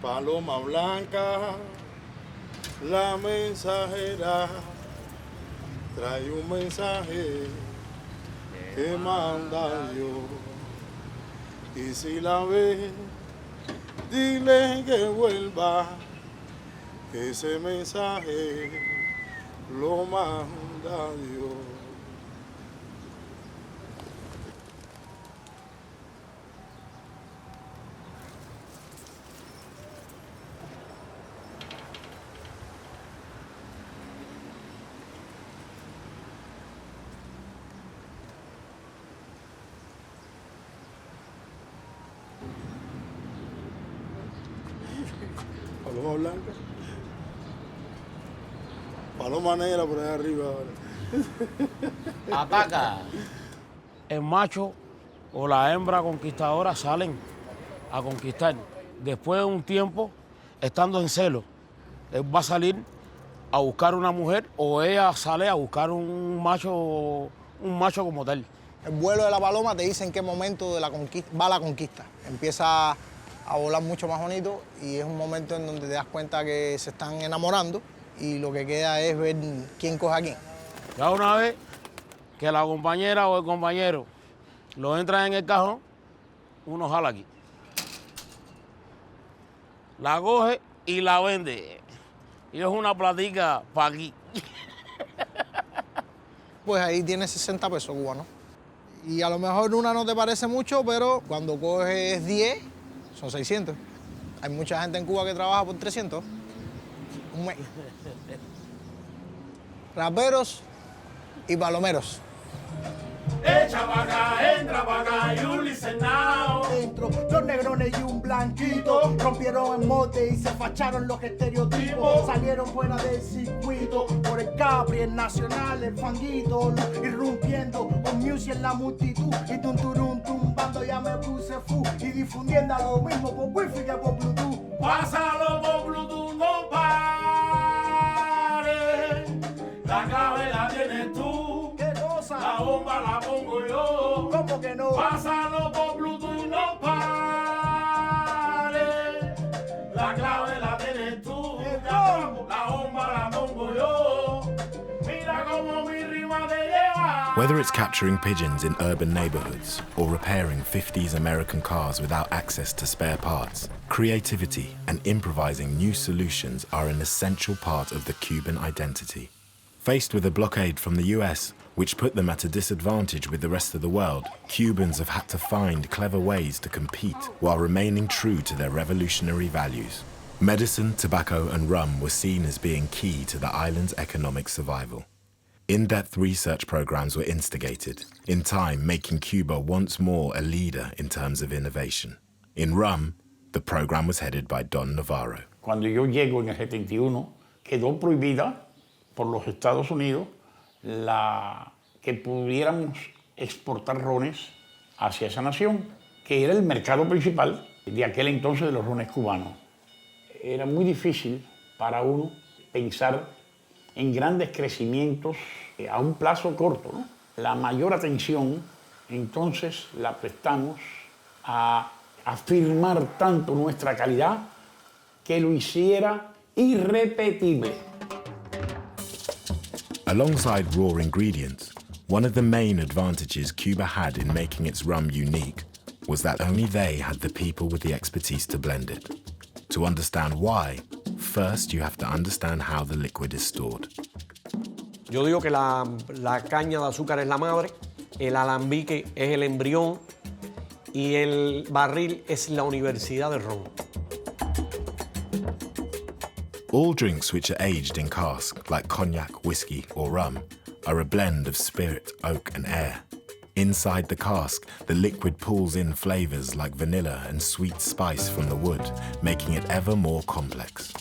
Paloma blanca, la mensajera, trae un mensaje que manda Dios. Y si la ves, dile que vuelva, que ese mensaje lo manda Dios. Paloma blanca. Paloma negra por allá arriba ahora. Ataca. El macho o la hembra conquistadora salen a conquistar. Después de un tiempo, estando en celo, él va a salir a buscar una mujer o ella sale a buscar un macho como tal. El vuelo de la paloma te dice en qué momento de la conquista, va la conquista. Empieza a volar mucho más bonito y es un momento en donde te das cuenta que se están enamorando y lo que queda es ver quién coge a quién. Ya una vez que la compañera o el compañero lo entra en el cajón, uno jala aquí. La coge y la vende. Y es una platica para aquí. Pues ahí tienes 60 pesos cubanos. Y a lo mejor una no te parece mucho, pero cuando coges 10, son 600. Hay mucha gente en Cuba que trabaja por 300. Un mes. Raperos y palomeros. Echa pa' acá, entra pa' acá y un licenao. Dentro, dos negrones y un blanquito rompieron el mote y se facharon los estereotipos. Salieron fuera del circuito por el Capri, el Nacional, el Fanguito, irrumpiendo con music en la multitud y tunturun tumbando. Ya me puse fu y difundiendo lo mismo por wifi que por Bluetooth. Pásalo por Bluetooth, no pares. La clave la tienes tú. ¿Qué cosa? La bomba la pongo yo. ¿Cómo que no? Pásalo por Bluetooth, no pares. La clave la tienes tú. La bomba la pongo yo. Mira cómo mi rima te lleva. Whether it's capturing pigeons in urban neighborhoods or repairing 50s American cars without access to spare parts, creativity and improvising new solutions are an essential part of the Cuban identity. Faced with a blockade from the US, which put them at a disadvantage with the rest of the world, Cubans have had to find clever ways to compete while remaining true to their revolutionary values. Medicine, tobacco, and rum were seen as being key to the island's economic survival. In-depth research programs were instigated, in time making Cuba once more a leader in terms of innovation. In rum, the program was headed by Don Navarro. Cuando yo llego en el 71, quedó prohibida por los Estados Unidos que pudiéramos exportar rones hacia esa nación, que era el mercado principal de aquel entonces de los rones cubanos. Era muy difícil para uno pensar en grandes crecimientos a un plazo corto, ¿no? La mayor atención entonces la prestamos a afirmar tanto nuestra calidad que lo hiciera irrepetible. Alongside raw ingredients, one of the main advantages Cuba had in making its rum unique was that only they had the people with the expertise to blend it. To understand why, first you have to understand how the liquid is stored. Yo digo que la caña de azúcar es la madre, el alambique es el embrión y el barril es la universidad del ron. All drinks which are aged in cask, like cognac, whiskey, or rum, are a blend of spirit, oak, and air. Inside the cask, the liquid pulls in flavors like vanilla and sweet spice from the wood, making it ever more complex.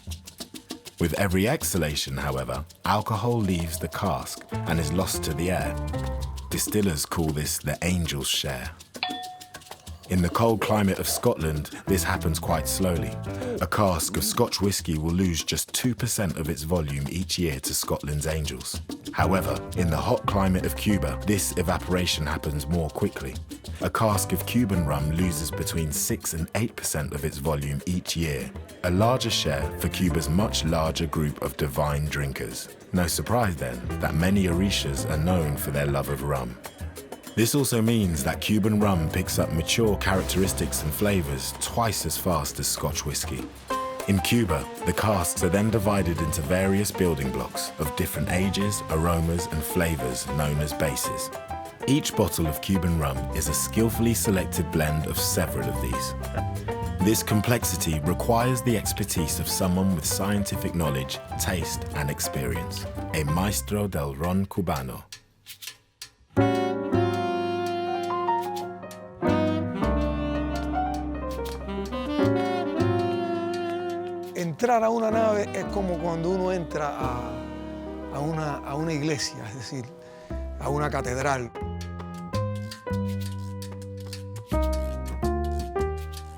With every exhalation, however, alcohol leaves the cask and is lost to the air. Distillers call this the angel's share. In the cold climate of Scotland, this happens quite slowly. A cask of Scotch whisky will lose just 2% of its volume each year to Scotland's Angels. However, in the hot climate of Cuba, this evaporation happens more quickly. a cask of Cuban rum loses between 6 and 8% of its volume each year, a larger share for Cuba's much larger group of divine drinkers. No surprise then that many Orishas are known for their love of rum. This also means that Cuban rum picks up mature characteristics and flavors twice as fast as Scotch whiskey. In Cuba, the casks are then divided into various building blocks of different ages, aromas, and flavors known as bases. Each bottle of Cuban rum is a skillfully selected blend of several of these. This complexity requires the expertise of someone with scientific knowledge, taste, and experience, a maestro del ron cubano. Entrar a una nave es como cuando uno entra a una iglesia, es decir, a una catedral.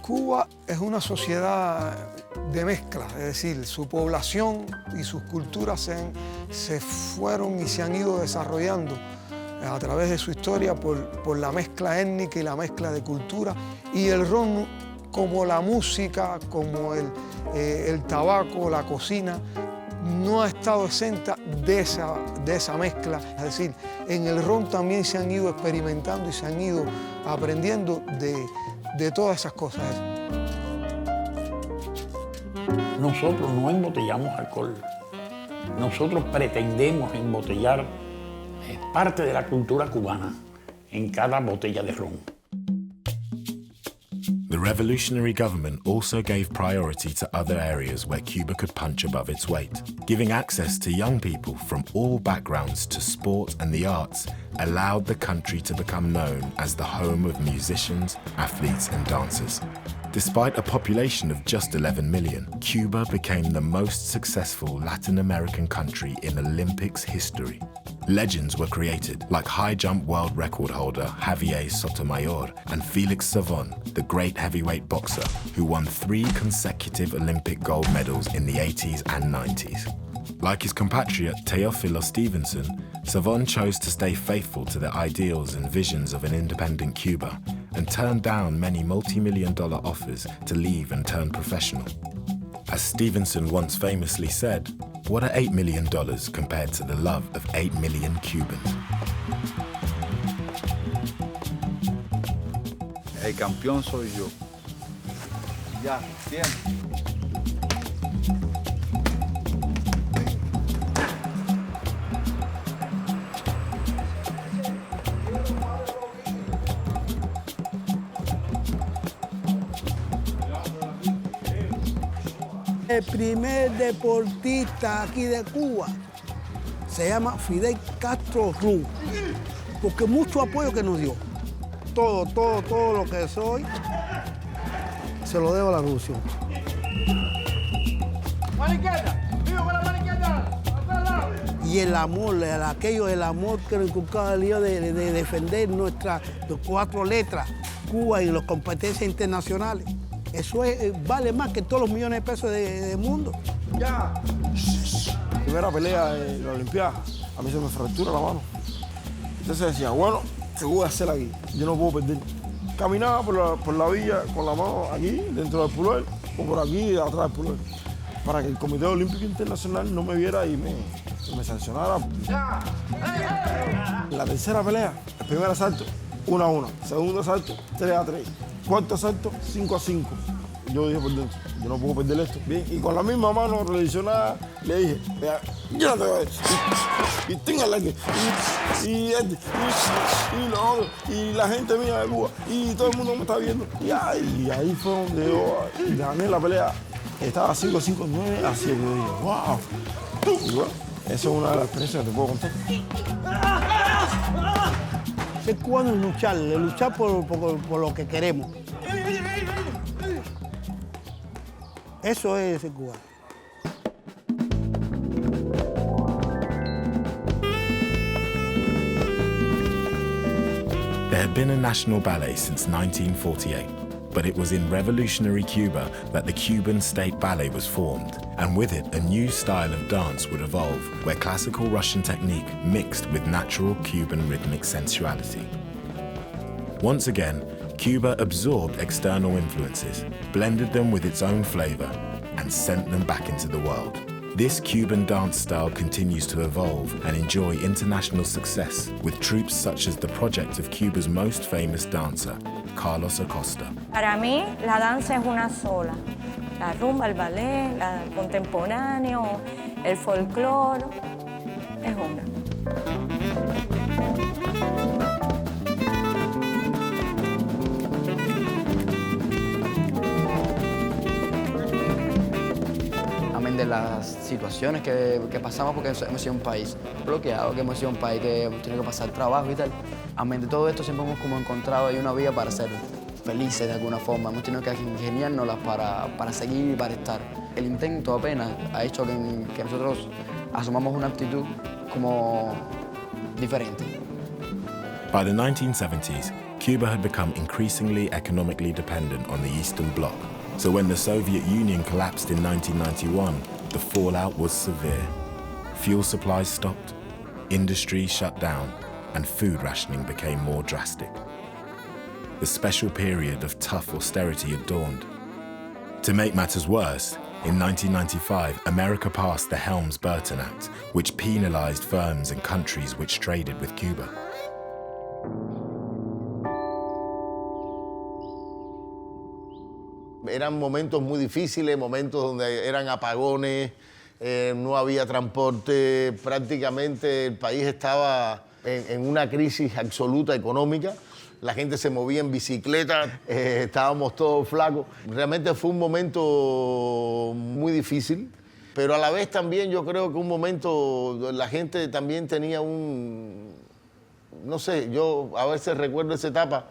Cuba es una sociedad de mezcla, es decir, su población y sus culturas se fueron y se han ido desarrollando a través de su historia por la mezcla étnica y la mezcla de cultura, y el ron, como la música, como el tabaco, la cocina, no ha estado exenta de esa mezcla. Es decir, en el ron también se han ido experimentando y se han ido aprendiendo de todas esas cosas. Nosotros no embotellamos alcohol. Nosotros pretendemos embotellar parte de la cultura cubana en cada botella de ron. The revolutionary government also gave priority to other areas where Cuba could punch above its weight. Giving access to young people from all backgrounds to sport and the arts allowed the country to become known as the home of musicians, athletes, and dancers. Despite a population of just 11 million, Cuba became the most successful Latin American country in Olympics history. Legends were created, like high jump world record holder Javier Sotomayor and Felix Savon, the great heavyweight boxer, who won 3 consecutive Olympic gold medals in the 80s and 90s. Like his compatriot Teófilo Stevenson, Savon chose to stay faithful to the ideals and visions of an independent Cuba and turned down many multi-million-dollar offers to leave and turn professional. As Stevenson once famously said, "What are $8 million compared to the love of 8 million Cubans?" El campeón soy yo. Ya, tiempo. El primer deportista aquí de Cuba se llama Fidel Castro Ruz, porque mucho apoyo que nos dio. Todo lo que soy, se lo debo a la revolución. Y el amor, el amor que nos inculcaba el día de defender nuestras 4 letras, Cuba y las competencias internacionales. Eso vale más que todos los millones de pesos del mundo. Ya. Primera pelea de la Olimpiada, a mí se me fractura la mano. Entonces decía, bueno, ¿qué voy a hacer aquí? Yo no puedo perder. Caminaba por la villa con la mano aquí, dentro del pulver, o por aquí, atrás del pulver, para que el Comité Olímpico Internacional no me viera y me sancionara. La tercera pelea, el primer asalto, 1-1. Segundo asalto, 3-3. Cuarto asalto, 5-5. Yo dije por dentro, yo no puedo perder esto. Bien, y con la misma mano revisionada le dije, vea, yo no te voy a decir. Y téngale aquí. Y lo otro. Y la gente mía de Cuba. Y todo el mundo me está viendo. Y ahí fue donde yo gané la pelea. Estaba 5-5-9 a 7. Yo dije, wow. Y bueno, eso es una de las experiencias que te puedo contar. Ser cubano es luchar por lo que queremos. Eso es ser cubano. There had been a national ballet since 1948, but it was in revolutionary Cuba that the Cuban State Ballet was formed, and with it a new style of dance would evolve, where classical Russian technique mixed with natural Cuban rhythmic sensuality. Once again, Cuba absorbed external influences, blended them with its own flavor, and sent them back into the world. This Cuban dance style continues to evolve and enjoy international success with troupes such as the project of Cuba's most famous dancer, Carlos Acosta. Para mí, la danza es una sola. La rumba, el ballet, el contemporáneo, el folclore, es una. De las situaciones que pasamos, porque hemos sido un país bloqueado, que hemos sido un país que hemos tenido que pasar trabajo y tal. Amén de todo esto, siempre hemos como encontrado ahí una vía para ser felices de alguna forma. Hemos tenido que ingeniárnoslas para seguir y para estar. El intento apenas ha hecho que nosotros asumamos una actitud como diferente. By the 1970s, Cuba had become increasingly economically dependent on the Eastern Bloc. So when the Soviet Union collapsed in 1991, the fallout was severe. Fuel supplies stopped, industry shut down, and food rationing became more drastic. The special period of tough austerity had dawned. To make matters worse, in 1995, America passed the Helms-Burton Act, which penalized firms and countries which traded with Cuba. Eran momentos muy difíciles, momentos donde eran apagones, no había transporte, prácticamente el país estaba en una crisis absoluta económica. La gente se movía en bicicleta, estábamos todos flacos. Realmente fue un momento muy difícil, pero a la vez también yo creo que un momento, la gente también tenía no sé, yo a veces recuerdo esa etapa.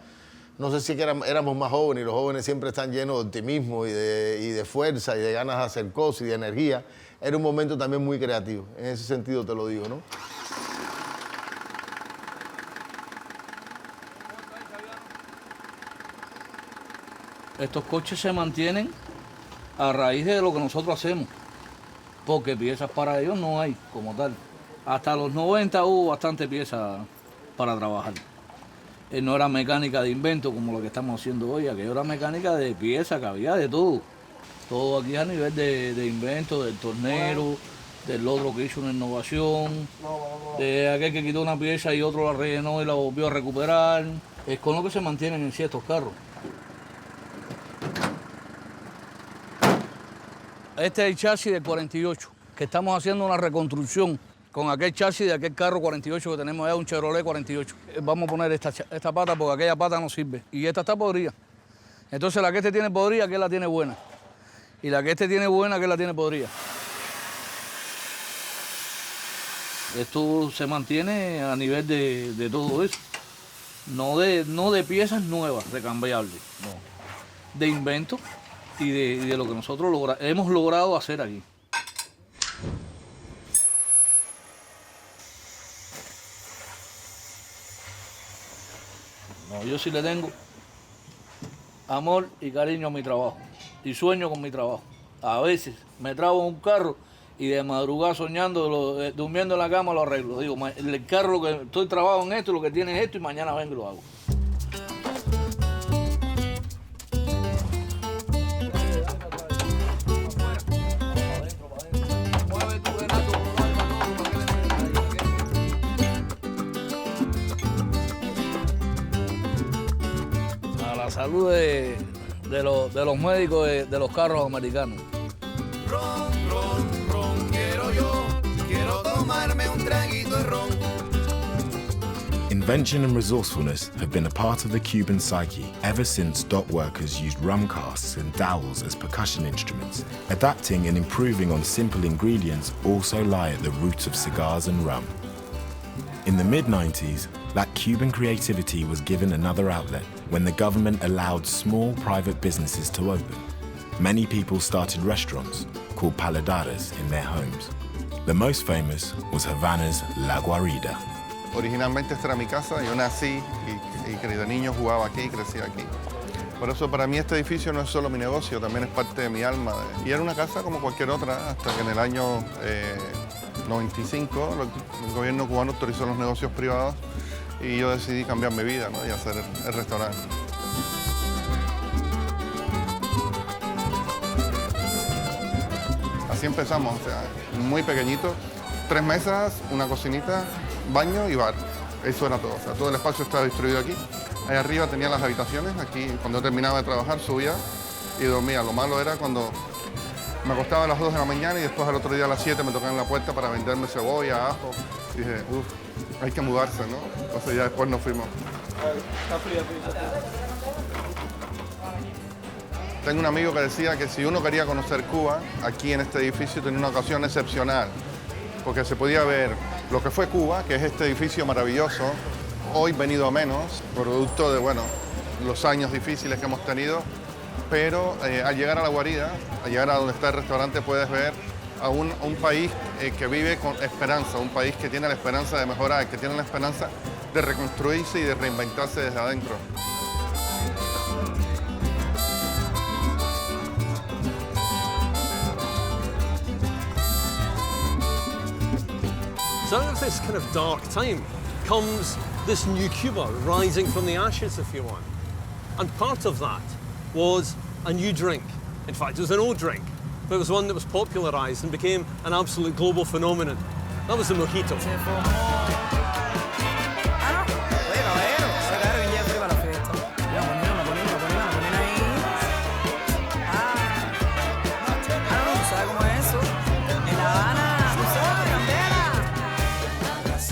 No sé si es que éramos más jóvenes y los jóvenes siempre están llenos de optimismo y de fuerza y de ganas de hacer cosas y de energía. Era un momento también muy creativo, en ese sentido te lo digo, ¿no? Estos coches se mantienen a raíz de lo que nosotros hacemos, porque piezas para ellos no hay como tal. Hasta los 90 hubo bastante piezas para trabajar. No era mecánica de invento como lo que estamos haciendo hoy, aquello era mecánica de pieza, que había de todo. Todo aquí a nivel de invento, del tornero, del otro que hizo una innovación, de aquel que quitó una pieza y otro la rellenó y la volvió a recuperar. Es con lo que se mantienen en ciertos carros. Este es el chasis del 48, que estamos haciendo una reconstrucción con aquel chasis de aquel carro 48 que tenemos allá, un Chevrolet 48. Vamos a poner esta pata porque aquella pata no sirve. Y esta está podrida. Entonces la que este tiene podrida, aquel la tiene buena. Y la que este tiene buena, aquel la tiene podrida. Esto se mantiene a nivel de todo eso. No de piezas nuevas, recambiables. No. De invento y de lo que nosotros hemos logrado hacer aquí. No, yo sí le tengo amor y cariño a mi trabajo y sueño con mi trabajo. A veces me trabo en un carro y de madrugada soñando, durmiendo en la cama lo arreglo. Digo, el carro que estoy trabado en esto, lo que tiene es esto y mañana vengo y lo hago. Salud de los médicos de los carros americanos. Ron, ron, ron, quiero tomarme un traguito de ron. Invention and resourcefulness have been a part of the Cuban psyche ever since dock workers used rum casks and dowels as percussion instruments. Adapting and improving on simple ingredients also lie at the root of cigars and rum. In the mid-90s, that Cuban creativity was given another outlet when the government allowed small private businesses to open. Many people started restaurants called paladares in their homes. The most famous was Havana's La Guarida. Originalmente esta era mi casa, yo nací y de niño jugaba aquí y crecí aquí. Por eso para mí este edificio no es solo mi negocio, también es parte de mi alma. Y era una casa como cualquier otra, hasta que en el año 95 el gobierno cubano autorizó los negocios privados y yo decidí cambiar mi vida, ¿no? Y hacer el restaurante. Así empezamos, o sea, muy pequeñito, 3 mesas, una cocinita, baño y bar. Eso era todo, o sea, todo el espacio estaba distribuido aquí. Ahí arriba tenía las habitaciones, aquí cuando yo terminaba de trabajar subía y dormía. Lo malo era cuando me acostaba a las 2 de la mañana y después al otro día a las 7 me tocaban la puerta para venderme cebolla, ajo. Y dije, hay que mudarse, ¿no? Entonces ya después nos fuimos. Tengo un amigo que decía que si uno quería conocer Cuba, aquí en este edificio tenía una ocasión excepcional, porque se podía ver lo que fue Cuba, que es este edificio maravilloso, hoy venido a menos, producto de, bueno, los años difíciles que hemos tenido, pero al llegar a la guarida, al llegar a donde está el restaurante, puedes ver a un país que vive con esperanza, un país que tiene la esperanza de mejorar, que tiene la esperanza de reconstruirse y de reinventarse desde adentro. So out of this kind of dark time comes this new Cuba rising from the ashes, if you want. And part of that was a new drink. In fact, it was an old drink, but it was one that was popularized and became an absolute global phenomenon. That was the mojito.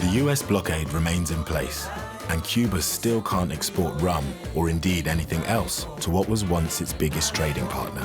The US blockade remains in place, and Cuba still can't export rum or indeed anything else to what was once its biggest trading partner.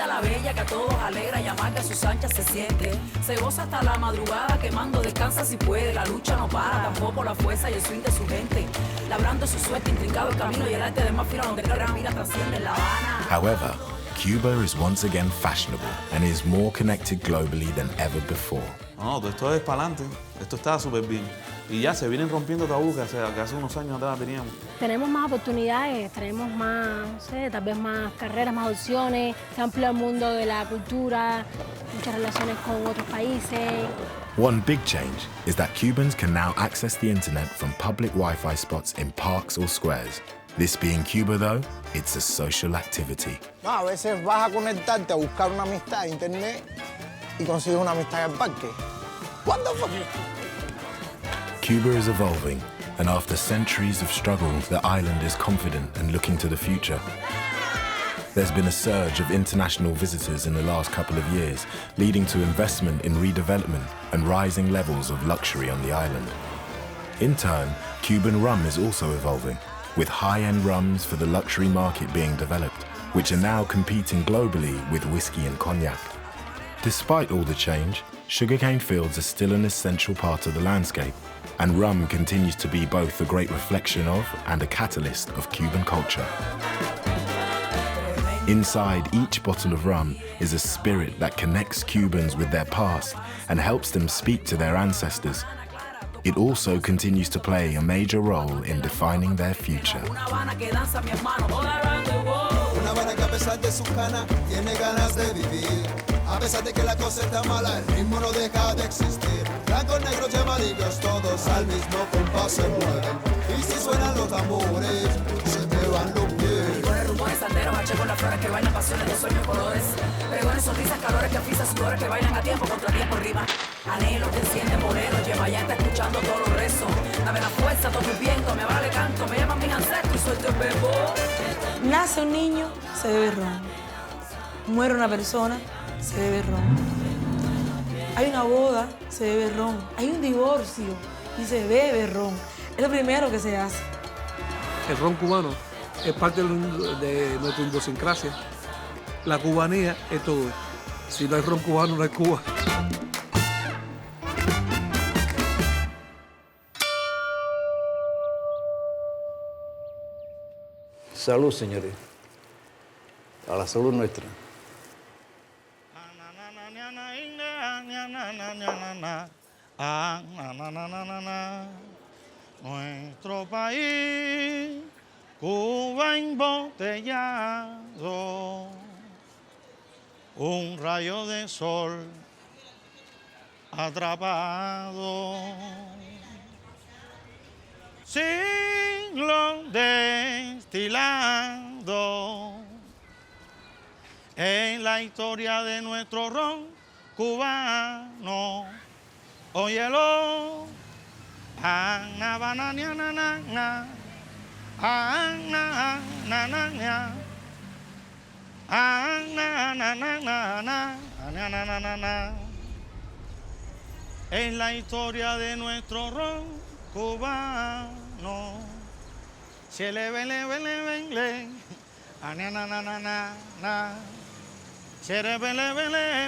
La bella que a todos alegra y amarga sus anchas se siente. Se goza hasta la madrugada quemando, descansa si puede. La lucha no para, tampoco la fuerza y el swing de su gente. Labrando su suerte, intrincado el camino y el arte de más fino donde la gran mira trasciende La Habana. However, Cuba is once again fashionable and is more connected globally than ever before. No, esto es para adelante. Esto está súper bien. Y ya se vienen rompiendo tabúes que hace unos años atrás teníamos. Tenemos más oportunidades, tenemos más, no sé, tal vez más carreras, más opciones. Se amplía el mundo de la cultura, muchas relaciones con otros países. One big change is that Cubans can now access the internet from public Wi-Fi spots in parks or squares. This being Cuba, though, it's a social activity. No, a veces vas a conectarte a buscar una amistad en internet y consigues una amistad en el parque. What the fuck? Cuba is evolving, and after centuries of struggle, the island is confident and looking to the future. There's been a surge of international visitors in the last couple of years, leading to investment in redevelopment and rising levels of luxury on the island. In turn, Cuban rum is also evolving, with high-end rums for the luxury market being developed, which are now competing globally with whiskey and cognac. Despite all the change, sugarcane fields are still an essential part of the landscape, and rum continues to be both a great reflection of and a catalyst of Cuban culture. Inside each bottle of rum is a spirit that connects Cubans with their past and helps them speak to their ancestors. It also continues to play a major role in defining their future. Una Habana que a pesar de sus canas tiene ganas de vivir. A pesar de que la cosa está mala, el ritmo no deja de existir. Blancos, negros y amarillos, todos al mismo compás se mueven. Y si suenan los tambores, se te van los pies. Con el rumbo de sandero, marché con las flores que bailan pasiones de sueños, colores. Pregones, sonrisas, calores que pisan sudores que bailan a tiempo contra tiempo rima. Anhelo que enciende moreno, lleva ya está escuchando todos los rezos. Dame la fuerza, todo el viento, me vale canto, me llaman mis ancestros y suelto el verbo. Nace un niño, se bebe ron. Muere una persona, se bebe ron. Hay una boda, se bebe ron. Hay un divorcio y se bebe ron. Es lo primero que se hace. El ron cubano es parte de nuestra idiosincrasia. La cubanía es todo. Si no hay ron cubano, no hay Cuba. Salud, señores. A la salud nuestra. Nuestro país, Cuba embotellado, un rayo de sol atrapado. Siglos destilando en la historia de nuestro ron cubano. Óyelo, ana banana na na na, ana na na na, ana na na na na, na na na na. Es la historia de nuestro ron cubano. Se le vele, ana na na na na na. Se le vele,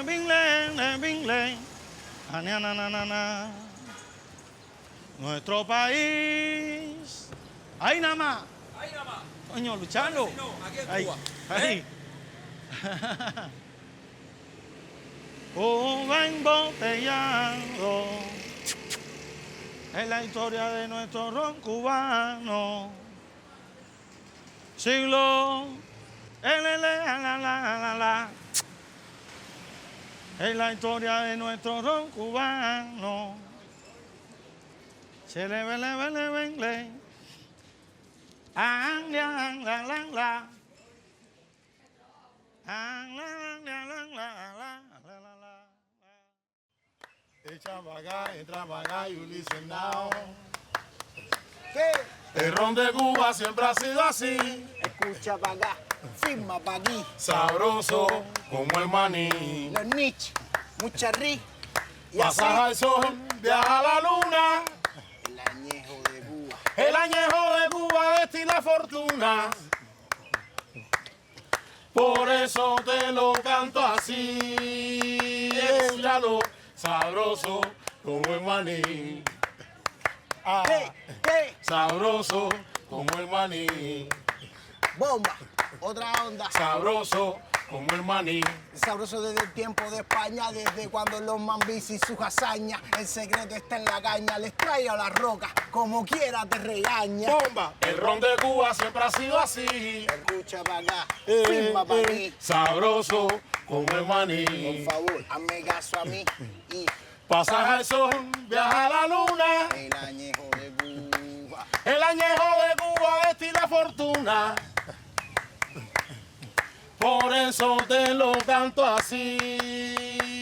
bingle, ana na na na na. Nuestro país. Ahí nada más. Coño, luchando. Ahí. Cuba embotellado. Es la historia de nuestro ron cubano. Siglo. La. Es la historia de nuestro ron cubano. Se le vele. La. Echa para acá, entra para acá, you listen now. ¿Qué? El ron de Cuba siempre ha sido así. Escucha para acá, firma para aquí. Sabroso como el maní. Los niches, mucha ri. Pasas al sol, viaja a la luna. El añejo de Cuba. El añejo de Cuba destila fortuna. Por eso te lo canto así. Escúchalo, sabroso como el maní. Sabroso como el maní. Bomba, otra onda. Sabroso como el maní. Sabroso desde el tiempo de España, desde cuando los mambis y sus hazañas. El secreto está en la caña, les traigo la roca, como quiera te regaña. Bomba, el ron de Cuba siempre ha sido así. Escucha para acá, firma para aquí. Sabroso como el maní. Por favor, hazme caso a mí. Y pasas al sol, viaja a la luna. el añejo de Cuba. El añejo de Cuba destila fortuna. Por eso te lo canto así.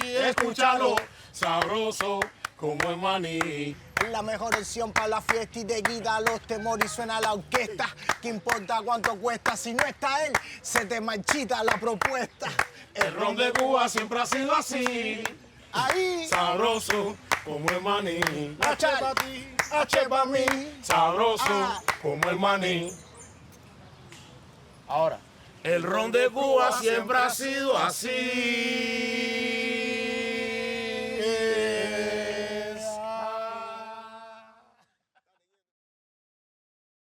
Escúchalo, sabroso como el maní. Es la mejor opción para la fiesta y te quita los temores y suena la orquesta. ¿Qué importa cuánto cuesta? Si no está él, se te marchita la propuesta. El ron de Cuba siempre ha sido así. Ahí. Sabroso como el maní. H para ti, H para mí. Sabroso como el maní. Ahora. El ron de Cuba siempre ha sido así.